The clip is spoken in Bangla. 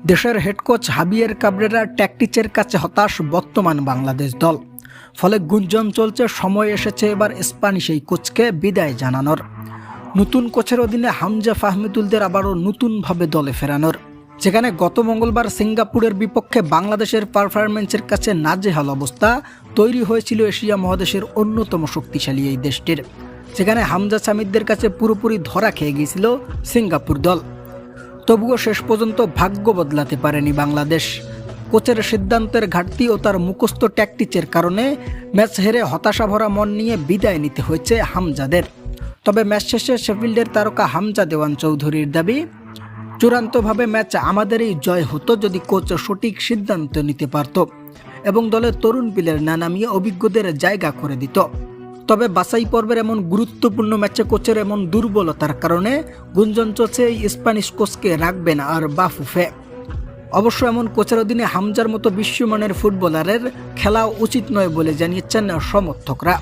দেশের হেড কোচ হাবিয়ের কাবরেরা ট্যাকটিচের কাছে হতাশ বর্তমান বাংলাদেশ দল। ফলে গুঞ্জন চলছে সময় এসেছে এবার স্প্যানিশ এই কোচকে বিদায় জানানোর। নতুন কোচের অধীনে হামজা ফাহমিদুলদের আবারও নতুনভাবে দলে ফেরানোর। যেখানে গত মঙ্গলবার সিঙ্গাপুরের বিপক্ষে বাংলাদেশের পারফরম্যান্সের কাছে নাজেহাল অবস্থা তৈরি হয়েছিল এশিয়া মহাদেশের অন্যতম শক্তিশালী এই দেশটির। যেখানে হামজা সামিদদের কাছে পুরোপুরি ধরা খেয়ে গিয়েছিল সিঙ্গাপুর দল। তবুও শেষ পর্যন্ত ভাগ্য বদলাতে পারেনি বাংলাদেশ। কোচের সিদ্ধান্তের ঘাটতি ও তার মুখস্থ ট্যাকটিচের কারণে ম্যাচ হেরে হতাশা ভরা মন নিয়ে বিদায় নিতে হয়েছে হামজাদের। তবে ম্যাচ শেষে শেফিল্ডের তারকা হামজা দেওয়ান চৌধুরীর দাবি, চূড়ান্তভাবে ম্যাচ আমাদেরই জয় হতো যদি কোচ সঠিক সিদ্ধান্ত নিতে পারত এবং দলের তরুণ প্লেয়ার না নামিয়ে অভিজ্ঞদের জায়গা করে দিত। তবে বাছাই পর্বের এমন গুরুত্বপূর্ণ ম্যাচে কোচের এমন দুর্বলতার কারণে গুঞ্জন চলছে এই স্প্যানিশ কোচকে রাখবেন আর বাফুফে। অবশ্য এমন কোচের অধীনে হামজার মতো বিশ্বমানের ফুটবলারের খেলা উচিত নয় বলে জানিয়েছেন সমর্থকরা।